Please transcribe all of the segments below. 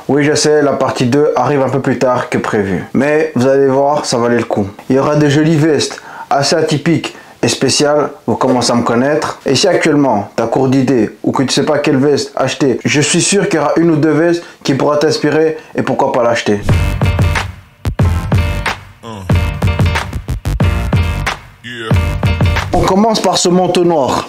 Oui, je sais, la partie 2 arrive un peu plus tard que prévu. Mais vous allez voir, ça valait le coup. Il y aura de jolies vestes assez atypiques et spéciales, vous commencez à me connaître. Et si actuellement tu as court d'idées ou que tu sais pas quelle veste acheter, je suis sûr qu'il y aura une ou deux vestes qui pourra t'inspirer et pourquoi pas l'acheter. On commence par ce manteau noir.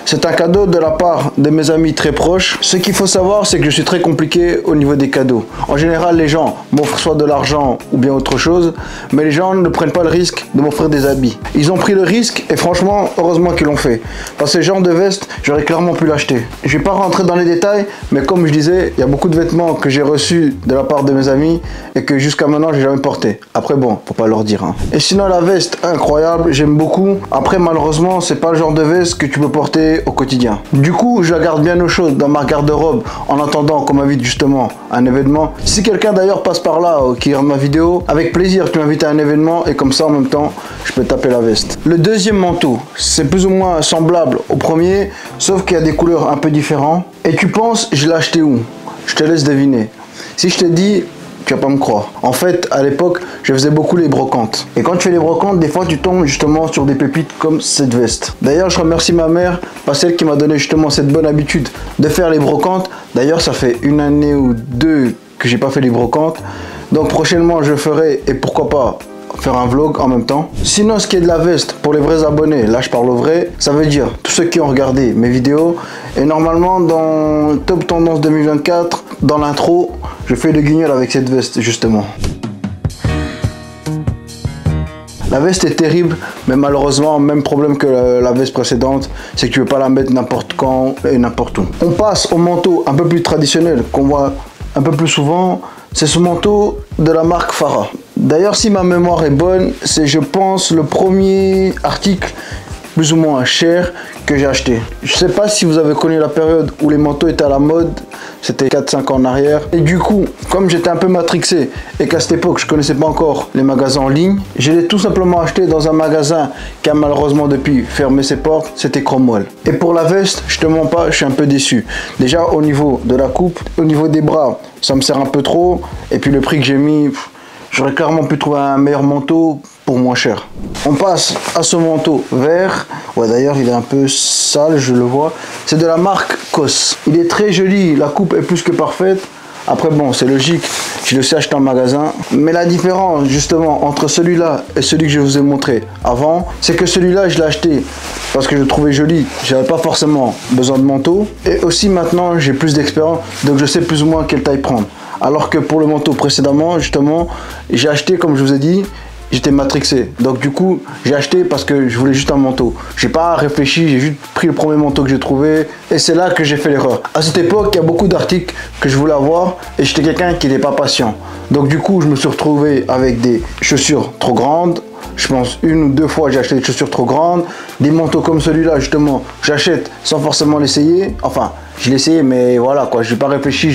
C'est un cadeau de la part de mes amis très proches. Ce qu'il faut savoir, c'est que je suis très compliqué au niveau des cadeaux. En général, les gens m'offrent soit de l'argent ou bien autre chose, mais les gens ne prennent pas le risque de m'offrir des habits. Ils ont pris le risque et franchement, heureusement qu'ils l'ont fait. Parce que ce genre de veste, j'aurais clairement pu l'acheter. Je vais pas rentrer dans les détails, mais comme je disais, il y a beaucoup de vêtements que j'ai reçus de la part de mes amis et que jusqu'à maintenant, j'ai jamais porté. Après bon, faut pas leur dire. Et sinon, la veste, incroyable, j'aime beaucoup. Après, malheureusement, c'est pas le genre de veste que tu peux porter au quotidien. Du coup, je la garde bien au chaud dans ma garde-robe en attendant qu'on m'invite justement à un événement. Si quelqu'un d'ailleurs passe par là qui regarde ma vidéo, avec plaisir tu m'invites à un événement et comme ça en même temps je peux taper la veste. Le deuxième manteau, c'est plus ou moins semblable au premier, sauf qu'il y a des couleurs un peu différentes. Et tu penses, je l'ai acheté où? Je te laisse deviner. Si je te dis, tu vas pas me croire. En fait, à l'époque, je faisais beaucoup les brocantes. Et quand tu fais les brocantes, des fois, tu tombes justement sur des pépites comme cette veste. D'ailleurs, je remercie ma mère, pas celle qui m'a donné justement cette bonne habitude de faire les brocantes. D'ailleurs, ça fait une année ou deux que j'ai pas fait les brocantes. Donc prochainement, je ferai, et pourquoi pas, faire un vlog en même temps. Sinon, ce qui est de la veste, pour les vrais abonnés, là je parle au vrai, ça veut dire tous ceux qui ont regardé mes vidéos. Et normalement, dans Top Tendance 2024, dans l'intro, je fais le guignol avec cette veste justement. La veste est terrible, mais malheureusement, même problème que la veste précédente, c'est que tu ne peux pas la mettre n'importe quand et n'importe où. On passe au manteau un peu plus traditionnel qu'on voit un peu plus souvent. C'est ce manteau de la marque Farah. D'ailleurs, si ma mémoire est bonne, c'est, je pense, le premier article plus ou moins cher que j'ai acheté. Je sais pas si vous avez connu la période où les manteaux étaient à la mode, c'était 4-5 ans en arrière. Et du coup, comme j'étais un peu matrixé et qu'à cette époque je connaissais pas encore les magasins en ligne, je l'ai tout simplement acheté dans un magasin qui a malheureusement depuis fermé ses portes, c'était Cromwell. Et pour la veste, je te mens pas, je suis un peu déçu. Déjà au niveau de la coupe, au niveau des bras, ça me sert un peu trop. Et puis le prix que j'ai mis, j'aurais clairement pu trouver un meilleur manteau pour moins cher. On passe à ce manteau vert. Ouais, d'ailleurs, il est un peu sale, je le vois. C'est de la marque COS. Il est très joli, la coupe est plus que parfaite. Après, bon, c'est logique, je le sais acheter en magasin. Mais la différence, justement, entre celui-là et celui que je vous ai montré avant, c'est que celui-là, je l'ai acheté parce que je le trouvais joli. J'avais pas forcément besoin de manteau. Et aussi, maintenant, j'ai plus d'expérience, donc je sais plus ou moins quelle taille prendre. Alors que pour le manteau précédemment, justement, j'ai acheté, comme je vous ai dit, j'étais matrixé. Donc du coup, j'ai acheté parce que je voulais juste un manteau. J'ai pas réfléchi, j'ai juste pris le premier manteau que j'ai trouvé. Et c'est là que j'ai fait l'erreur. À cette époque, il y a beaucoup d'articles que je voulais avoir et j'étais quelqu'un qui n'était pas patient. Donc du coup, je me suis retrouvé avec des chaussures trop grandes. Je pense une ou deux fois j'ai acheté des chaussures trop grandes. Des manteaux comme celui-là, justement, j'achète sans forcément l'essayer. Enfin, je l'ai essayé, mais voilà quoi, j'ai pas réfléchi.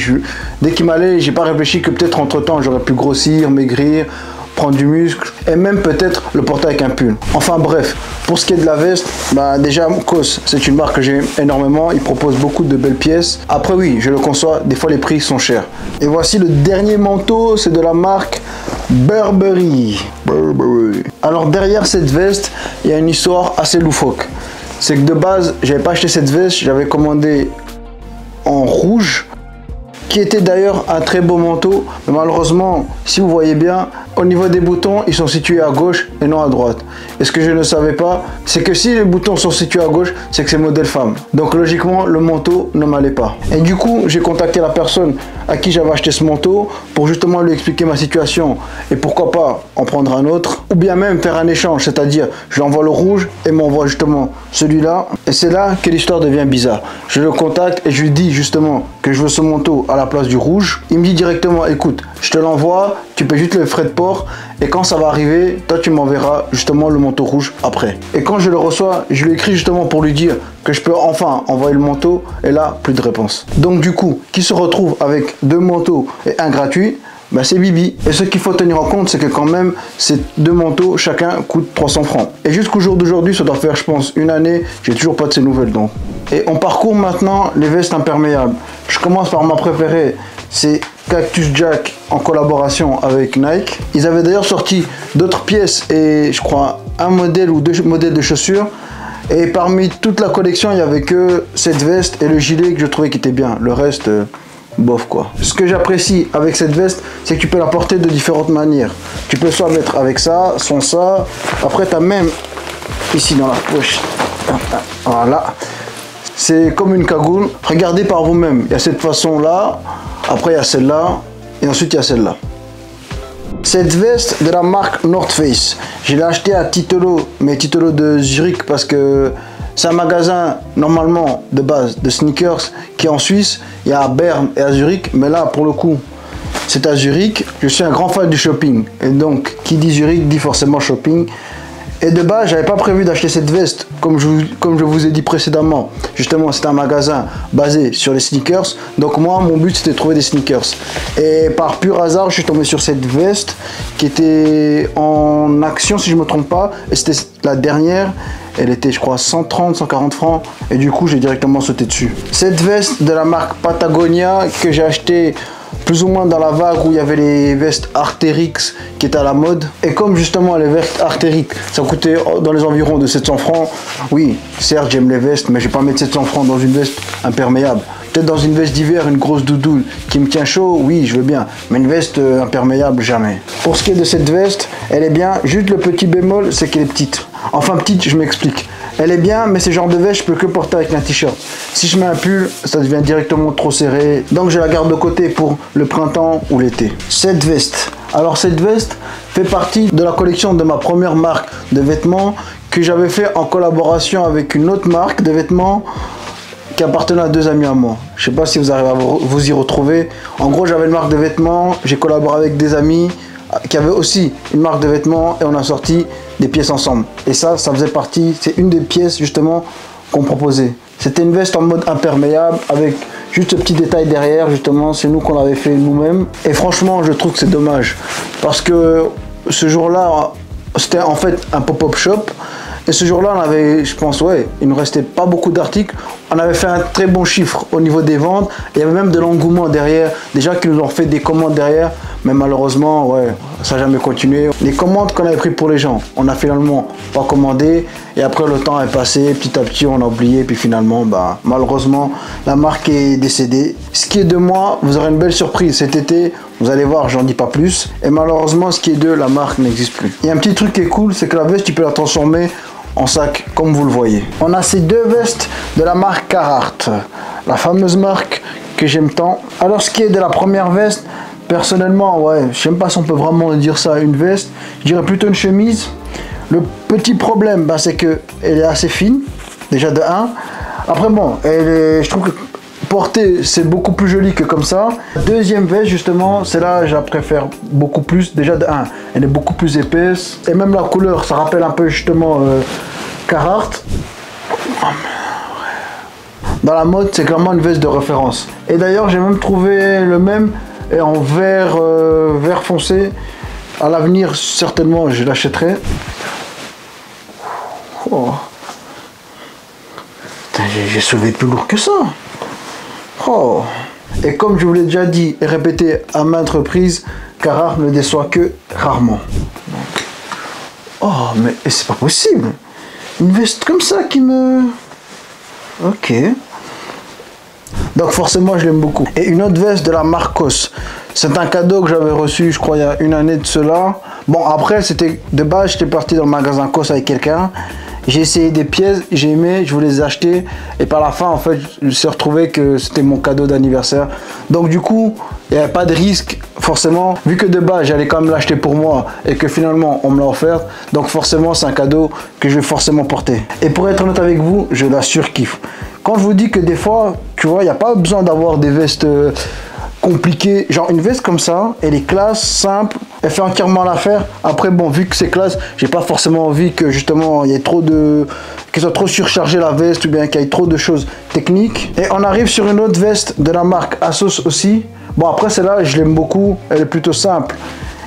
Dès qu'il m'allait, j'ai pas réfléchi que peut-être entre temps j'aurais pu grossir, maigrir, prendre du muscle et même peut-être le porter avec un pull. Enfin bref, pour ce qui est de la veste, bah déjà COS, c'est une marque que j'aime énormément, ils proposent beaucoup de belles pièces. Après oui, je le conçois, des fois les prix sont chers. Et voici le dernier manteau, c'est de la marque Burberry. Alors derrière cette veste, il y a une histoire assez loufoque. C'est que de base, j'avais pas acheté cette veste, j'avais commandé en rouge, qui était d'ailleurs un très beau manteau, mais malheureusement, si vous voyez bien, au niveau des boutons, ils sont situés à gauche et non à droite. Et ce que je ne savais pas, c'est que si les boutons sont situés à gauche, c'est que c'est modèle femme. Donc logiquement, le manteau ne m'allait pas. Et du coup, j'ai contacté la personne à qui j'avais acheté ce manteau pour justement lui expliquer ma situation et pourquoi pas en prendre un autre, ou bien même faire un échange, c'est-à-dire je lui envoie le rouge et m'envoie justement celui-là. Et c'est là que l'histoire devient bizarre. Je le contacte et je lui dis justement que je veux ce manteau à la place du rouge. Il me dit directement, écoute, je te l'envoie, tu payes juste le frais de port et quand ça va arriver, toi tu m'enverras justement le manteau rouge après. Et quand je le reçois, je lui écris justement pour lui dire que je peux enfin envoyer le manteau et là, plus de réponse. Donc du coup, qui se retrouve avec deux manteaux et un gratuit, bah c'est Bibi. Et ce qu'il faut tenir en compte, c'est que quand même, ces deux manteaux, chacun coûte 300 francs. Et jusqu'au jour d'aujourd'hui, ça doit faire, je pense, une année, j'ai toujours pas de ces nouvelles donc. Et on parcourt maintenant les vestes imperméables. Je commence par ma préférée, c'est Cactus Jack en collaboration avec Nike. Ils avaient d'ailleurs sorti d'autres pièces et je crois un modèle ou deux modèles de chaussures. Et parmi toute la collection, il n'y avait que cette veste et le gilet que je trouvais qui était bien. Le reste, bof quoi. Ce que j'apprécie avec cette veste, c'est que tu peux la porter de différentes manières. Tu peux soit mettre avec ça, sans ça. Après, tu as même ici dans la poche. Voilà. C'est comme une cagoule. Regardez par vous-même. Il y a cette façon-là. Après, il y a celle-là. Et ensuite, il y a celle-là. Cette veste de la marque North Face, je l'ai acheté à Titolo, mais Titolo de Zurich parce que c'est un magasin normalement de base de sneakers qui est en Suisse. Il y a à Berne et à Zurich, mais là pour le coup c'est à Zurich. Je suis un grand fan du shopping et donc qui dit Zurich dit forcément shopping. Et de base, j'avais pas prévu d'acheter cette veste, comme je vous ai dit précédemment. Justement, c'est un magasin basé sur les sneakers. Donc moi, mon but, c'était de trouver des sneakers. Et par pur hasard, je suis tombé sur cette veste qui était en action, si je me trompe pas. Et c'était la dernière. Elle était, je crois, 130, 140 francs. Et du coup, j'ai directement sauté dessus. Cette veste de la marque Patagonia que j'ai achetée plus ou moins dans la vague où il y avait les vestes Arc'teryx qui étaient à la mode. Et comme justement les vestes Arc'teryx, ça coûtait dans les environs de 700 francs. Oui, certes, j'aime les vestes, mais je vais pas mettre 700 francs dans une veste imperméable. Peut-être dans une veste d'hiver, une grosse doudoune qui me tient chaud, oui, je veux bien. Mais une veste imperméable, jamais. Pour ce qui est de cette veste, elle est bien. Juste le petit bémol, c'est qu'elle est petite. Enfin, petite, je m'explique. Elle est bien, mais ce genre de veste, je peux que porter avec un t-shirt. Si je mets un pull, ça devient directement trop serré. Donc, je la garde de côté pour le printemps ou l'été. Cette veste. Alors, cette veste fait partie de la collection de ma première marque de vêtements que j'avais fait en collaboration avec une autre marque de vêtements qui appartenait à deux amis à moi. Je sais pas si vous arrivez à vous y retrouver. En gros, j'avais une marque de vêtements, j'ai collaboré avec des amis qui avaient aussi une marque de vêtements et on a sorti des pièces ensemble. Et ça faisait partie, c'est une des pièces justement qu'on proposait. C'était une veste en mode imperméable avec juste ce petit détail derrière, justement, c'est nous qu'on l'avait fait nous-mêmes. Et franchement, je trouve que c'est dommage parce que ce jour-là, c'était en fait un pop-up shop. Et ce jour-là, on avait, je pense, ouais, il ne restait pas beaucoup d'articles. On avait fait un très bon chiffre au niveau des ventes. Il y avait même de l'engouement derrière. Des gens qui nous ont fait des commandes derrière. Mais malheureusement, ouais, ça n'a jamais continué. Les commandes qu'on avait prises pour les gens, on n'a finalement pas commandé. Et après, le temps est passé. Petit à petit, on a oublié. Puis finalement, bah, malheureusement, la marque est décédée. Ce qui est de moi, vous aurez une belle surprise cet été. Vous allez voir, j'en dis pas plus. Et malheureusement, ce qui est de la marque n'existe plus. Il y a un petit truc qui est cool, c'est que la veste, tu peux la transformer en sac, comme vous le voyez. On a ces deux vestes de la marque Carhartt, la fameuse marque que j'aime tant. Alors, ce qui est de la première veste, personnellement, ouais, je sais pas si on peut vraiment dire ça, une veste. Je dirais plutôt une chemise. Le petit problème, bah, c'est que elle est assez fine, déjà de 1. Après, bon, je trouve que porter, c'est beaucoup plus joli que comme ça. Deuxième veste, justement, celle-là, je la préfère beaucoup plus. Déjà de 1, elle est beaucoup plus épaisse. Et même la couleur, ça rappelle un peu justement Carhartt. Dans la mode, c'est clairement une veste de référence. Et d'ailleurs, j'ai même trouvé le même et en vert, vert foncé. À l'avenir, certainement, je l'achèterai. Oh. J'ai soulevé plus lourd que ça. Oh. Et comme je vous l'ai déjà dit et répété à maintes reprises, Carhartt ne déçoit que rarement. Oh, mais c'est pas possible. Une veste comme ça qui me... Ok. Donc forcément, je l'aime beaucoup. Et une autre veste de la marque COS. C'est un cadeau que j'avais reçu, je crois, il y a une année de cela. Bon, après, c'était de base, j'étais parti dans le magasin COS avec quelqu'un. J'ai essayé des pièces, j'ai aimé, je voulais les acheter. Et par la fin, en fait, je me suis retrouvé que c'était mon cadeau d'anniversaire. Donc du coup, il n'y avait pas de risque, forcément. Vu que de base, j'allais quand même l'acheter pour moi et que finalement, on me l'a offert. Donc forcément, c'est un cadeau que je vais forcément porter. Et pour être honnête avec vous, je la surkiffe. Quand je vous dis que des fois, tu vois, il n'y a pas besoin d'avoir des vestes compliquées. Genre une veste comme ça, elle est classe, simple, elle fait entièrement l'affaire. Après, bon, vu que c'est classe, j'ai pas forcément envie que justement il y ait trop de... qu'elle soit trop surchargée la veste ou bien qu'il y ait trop de choses techniques. Et on arrive sur une autre veste de la marque Asos aussi. Bon, après celle-là, je l'aime beaucoup, elle est plutôt simple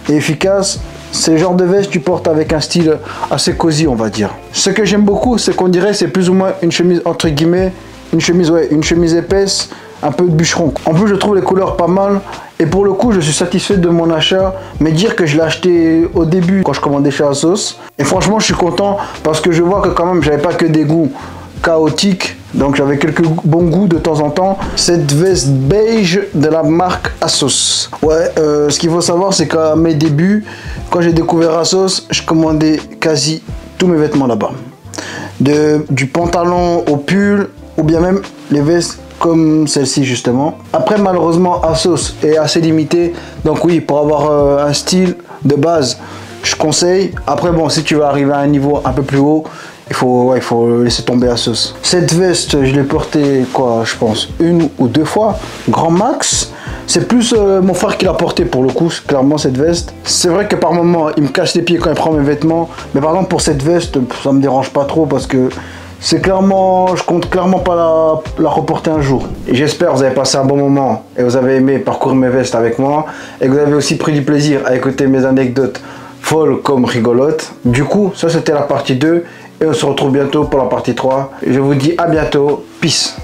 et efficace. C'est le genre de veste que tu portes avec un style assez cosy, on va dire. Ce que j'aime beaucoup, c'est qu'on dirait c'est plus ou moins une chemise entre guillemets, une chemise, ouais, une chemise épaisse un peu de bûcheron. En plus, je trouve les couleurs pas mal. Et pour le coup, je suis satisfait de mon achat. Mais dire que je l'ai acheté au début, quand je commandais chez ASOS. Et franchement, je suis content parce que je vois que quand même, j'avais pas que des goûts chaotiques. Donc j'avais quelques bons goûts de temps en temps. Cette veste beige de la marque ASOS. Ouais, ce qu'il faut savoir, c'est qu'à mes débuts, quand j'ai découvert ASOS, je commandais quasi tous mes vêtements là-bas. Du pantalon au pull, ou bien même les vestes comme celle-ci justement. Après, malheureusement, ASOS est assez limité. Donc oui, pour avoir un style de base, je conseille. Après, bon, si tu veux arriver à un niveau un peu plus haut, il faut laisser tomber ASOS. Cette veste, je l'ai portée, quoi, je pense, 1 ou 2 fois, grand max. C'est plus mon frère qui l'a porté pour le coup, clairement, cette veste. C'est vrai que par moment, il me cache les pieds quand il prend mes vêtements. Mais par exemple, pour cette veste, ça me dérange pas trop parce que c'est clairement, je compte clairement pas la reporter un jour. J'espère que vous avez passé un bon moment et vous avez aimé parcourir mes vestes avec moi. Et que vous avez aussi pris du plaisir à écouter mes anecdotes folles comme rigolotes. Du coup, ça c'était la partie 2. Et on se retrouve bientôt pour la partie 3. Je vous dis à bientôt. Peace.